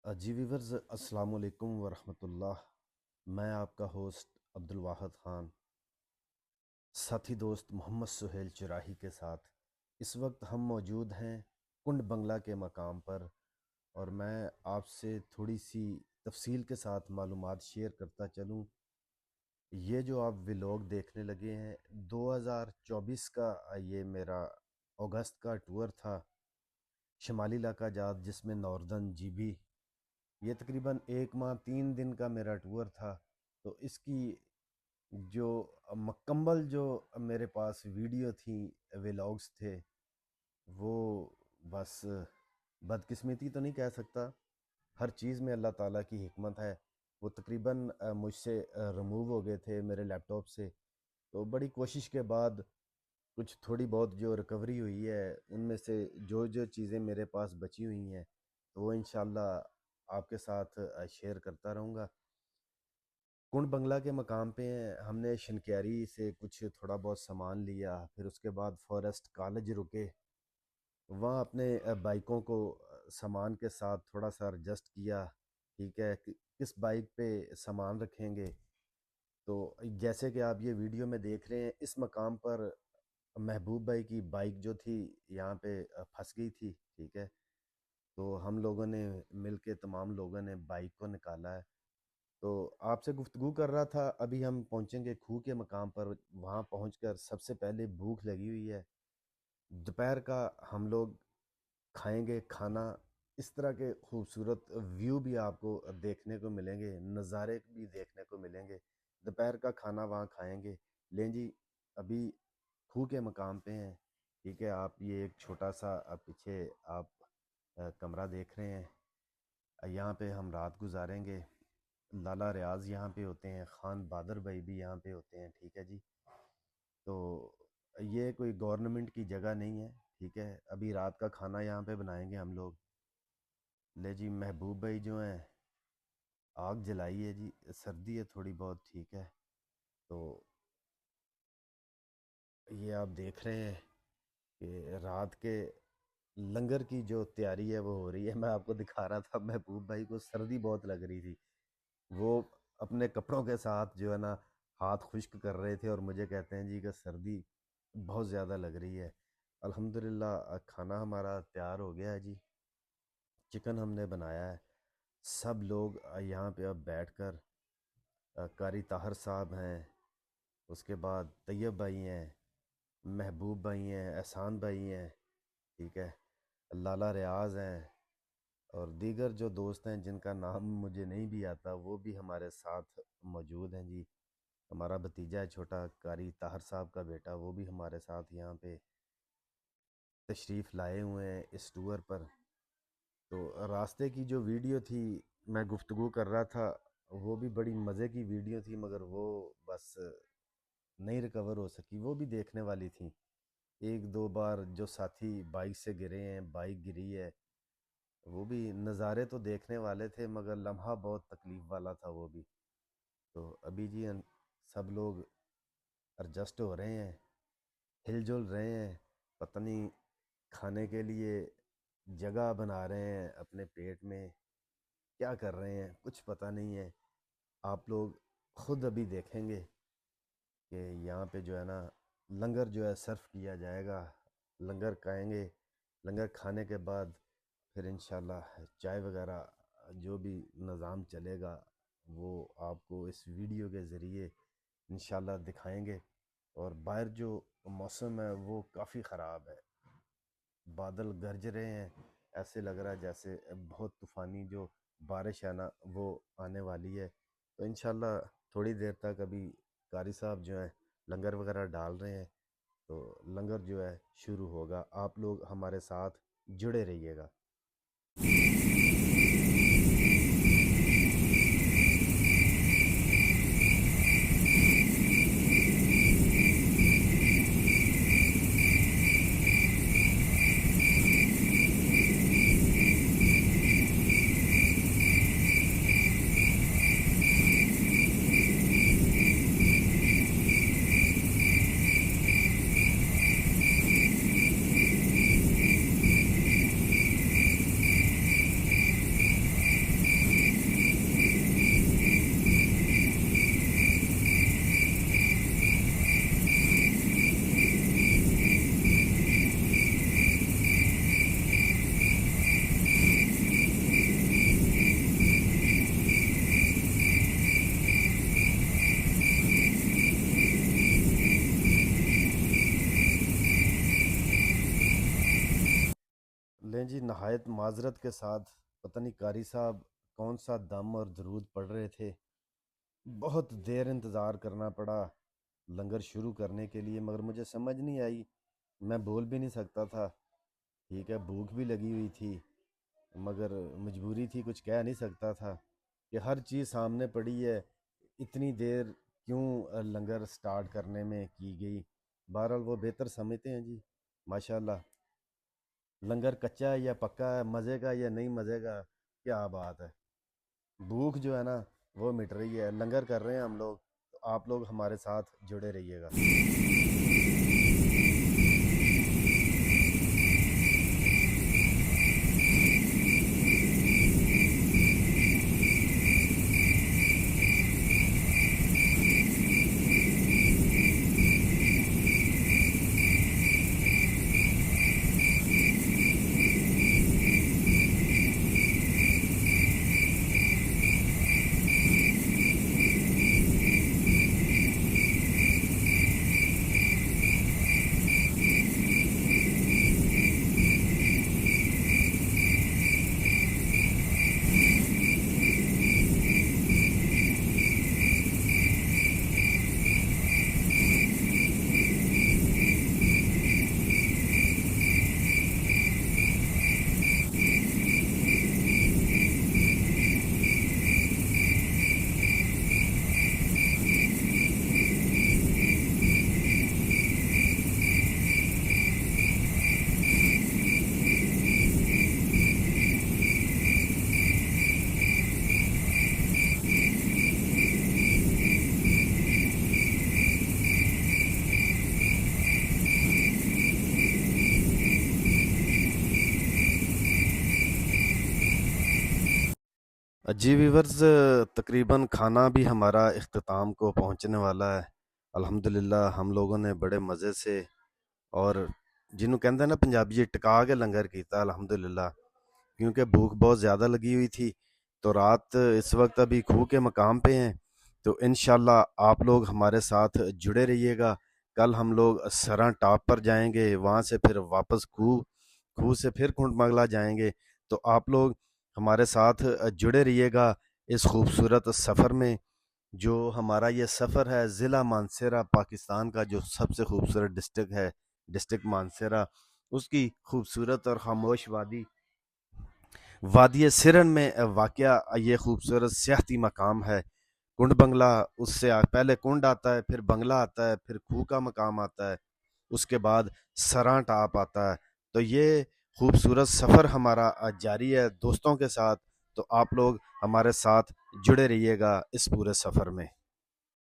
جی viewers, السلام علیکم ورحمۃ اللہ۔ میں آپ کا ہوسٹ عبدالواحد خان، ساتھی دوست محمد سہیل چراہی کے ساتھ اس وقت ہم موجود ہیں کنڈ بنگلہ کے مقام پر، اور میں آپ سے تھوڑی سی تفصیل کے ساتھ معلومات شیئر کرتا چلوں۔ یہ جو آپ ولاگ دیکھنے لگے ہیں 2024 کا، یہ میرا اگست کا ٹور تھا شمالی علاقہ جات، جس میں ناردرن جی بی، یہ تقریباً 1 ماہ 3 دن کا میرا ٹور تھا۔ تو اس کی جو مکمل جو میرے پاس ویڈیو تھی، ولاگز تھے، وہ بس بدقسمتی تو نہیں کہہ سکتا، ہر چیز میں اللہ تعالیٰ کی حکمت ہے، وہ تقریباً مجھ سے ریموو ہو گئے تھے میرے لیپ ٹاپ سے۔ تو بڑی کوشش کے بعد کچھ تھوڑی بہت جو ریکوری ہوئی ہے، ان میں سے جو چیزیں میرے پاس بچی ہوئی ہیں، تو وہ انشاءاللہ آپ کے ساتھ شیئر کرتا رہوں گا۔ کنڈ بنگلہ کے مقام پہ ہم نے شنکیاری سے کچھ تھوڑا بہت سامان لیا، پھر اس کے بعد فارسٹ کالج رکے، وہاں اپنے بائکوں کو سامان کے ساتھ تھوڑا سا ایڈجسٹ کیا، ٹھیک ہے، کس بائک پہ سامان رکھیں گے۔ تو جیسے کہ آپ یہ ویڈیو میں دیکھ رہے ہیں، اس مقام پر محبوب بھائی کی بائک جو تھی یہاں پہ پھنس گئی تھی، ٹھیک ہے، تو ہم لوگوں نے مل کے، تمام لوگوں نے بائک کو نکالا ہے۔ تو آپ سے گفتگو کر رہا تھا، ابھی ہم پہنچیں گے کھو کے مقام پر، وہاں پہنچ کر سب سے پہلے بھوک لگی ہوئی ہے، دوپہر کا ہم لوگ کھائیں گے کھانا۔ اس طرح کے خوبصورت ویو بھی آپ کو دیکھنے کو ملیں گے، نظارے بھی دیکھنے کو ملیں گے، دوپہر کا کھانا وہاں کھائیں گے۔ لیں جی، ابھی کھو کے مقام پہ ہیں، ٹھیک ہے، آپ یہ ایک چھوٹا سا پیچھے آپ کمرہ دیکھ رہے ہیں، یہاں پہ ہم رات گزاریں گے۔ لالا ریاض یہاں پہ ہوتے ہیں، خان بہادر بھائی بھی یہاں پہ ہوتے ہیں، ٹھیک ہے جی۔ تو یہ کوئی گورنمنٹ کی جگہ نہیں ہے، ٹھیک ہے، ابھی رات کا کھانا یہاں پہ بنائیں گے ہم لوگ۔ لے جی، محبوب بھائی جو ہیں آگ جلائی ہے جی، سردی ہے تھوڑی بہت، ٹھیک ہے۔ تو یہ آپ دیکھ رہے ہیں کہ رات کے لنگر کی جو تیاری ہے وہ ہو رہی ہے۔ میں آپ کو دکھا رہا تھا، محبوب بھائی کو سردی بہت لگ رہی تھی، وہ اپنے کپڑوں کے ساتھ جو ہے نا ہاتھ خشک کر رہے تھے، اور مجھے کہتے ہیں جی کہ سردی بہت زیادہ لگ رہی ہے۔ الحمدللہ کھانا ہمارا تیار ہو گیا ہے جی، چکن ہم نے بنایا ہے۔ سب لوگ یہاں پہ اب بیٹھ کر، قاری طاہر صاحب ہیں، اس کے بعد طیب بھائی ہیں، محبوب بھائی ہیں، احسان بھائی ہیں، ٹھیک ہے، لالا ریاض ہیں، اور دیگر جو دوست ہیں جن کا نام مجھے نہیں بھی آتا، وہ بھی ہمارے ساتھ موجود ہیں جی۔ ہمارا بھتیجا ہے چھوٹا، قاری طاہر صاحب کا بیٹا، وہ بھی ہمارے ساتھ یہاں پہ تشریف لائے ہوئے ہیں اس ٹور پر۔ تو راستے کی جو ویڈیو تھی، میں گفتگو کر رہا تھا، وہ بھی بڑی مزے کی ویڈیو تھی، مگر وہ بس نہیں ریکور ہو سکی، وہ بھی دیکھنے والی تھی۔ 1 2 بار جو ساتھی بائک سے گرے ہیں، بائک گری ہے، وہ بھی نظارے تو دیکھنے والے تھے، مگر لمحہ بہت تکلیف والا تھا وہ بھی۔ تو ابھی جی سب لوگ ایڈجسٹ ہو رہے ہیں، ہل جل رہے ہیں، پتہ نہیں کھانے کے لیے جگہ بنا رہے ہیں اپنے پیٹ میں، کیا کر رہے ہیں کچھ پتہ نہیں ہے۔ آپ لوگ خود ابھی دیکھیں گے کہ یہاں پہ جو ہے نا لنگر جو ہے سرو کیا جائے گا، لنگر کھائیں گے، لنگر کھانے کے بعد پھر انشاءاللہ چائے وغیرہ جو بھی نظام چلے گا وہ آپ کو اس ویڈیو کے ذریعے انشاءاللہ دکھائیں گے۔ اور باہر جو موسم ہے وہ کافی خراب ہے، بادل گرج رہے ہیں، ایسے لگ رہا ہے جیسے بہت طوفانی جو بارش ہے نا وہ آنے والی ہے۔ تو انشاءاللہ تھوڑی دیر تک ابھی قاری صاحب جو ہیں لنگر وغیرہ ڈال رہے ہیں، تو لنگر جو ہے شروع ہوگا، آپ لوگ ہمارے ساتھ جڑے رہیے گا۔ جی نہایت معذرت کے ساتھ، پتہ نہیں قاری صاحب کون سا دم اور درود پڑھ رہے تھے، بہت دیر انتظار کرنا پڑا لنگر شروع کرنے کے لیے، مگر مجھے سمجھ نہیں آئی، میں بول بھی نہیں سکتا تھا، ٹھیک ہے بھوک بھی لگی ہوئی تھی، مگر مجبوری تھی، کچھ کہہ نہیں سکتا تھا کہ ہر چیز سامنے پڑی ہے، اتنی دیر کیوں لنگر سٹارٹ کرنے میں کی گئی۔ بہرحال وہ بہتر سمجھتے ہیں جی، ماشاءاللہ۔ لنگر کچا ہے یا پکا ہے، مزے کا یا نہیں مزے کا، کیا بات ہے، بھوک جو ہے نا وہ مٹ رہی ہے، لنگر کر رہے ہیں ہم لوگ، تو آپ لوگ ہمارے ساتھ جڑے رہیے گا۔ جی ویورز، تقریباً کھانا بھی ہمارا اختتام کو پہنچنے والا ہے۔ الحمدللہ ہم لوگوں نے بڑے مزے سے، اور جنہوں کہتے ہیں نا پنجابی ٹکا کے لنگر کیتا الحمدللہ، کیونکہ بھوک بہت زیادہ لگی ہوئی تھی، تو رات اس وقت ابھی کھو کے مقام پہ ہیں، تو انشاءاللہ آپ لوگ ہمارے ساتھ جڑے رہیے گا۔ کل ہم لوگ سراں ٹاپ پر جائیں گے، وہاں سے پھر واپس کھو سے پھر کنڈ مغلا جائیں گے، تو آپ لوگ ہمارے ساتھ جڑے رہیے گا اس خوبصورت سفر میں۔ جو ہمارا یہ سفر ہے ضلع مانسہرہ، پاکستان کا جو سب سے خوبصورت ڈسٹرکٹ ہے، ڈسٹرکٹ مانسہرہ، اس کی خوبصورت اور خاموش وادی سرن میں واقع یہ خوبصورت سیاحتی مقام ہے۔ کنڈ بنگلہ، اس سے پہلے کنڈ آتا ہے، پھر بنگلہ آتا ہے، پھر کھو کا مقام آتا ہے، اس کے بعد سراں ٹاپ آتا ہے۔ تو یہ خوبصورت سفر ہمارا جاری ہے دوستوں کے ساتھ، تو آپ لوگ ہمارے ساتھ جڑے رہیے گا اس پورے سفر میں۔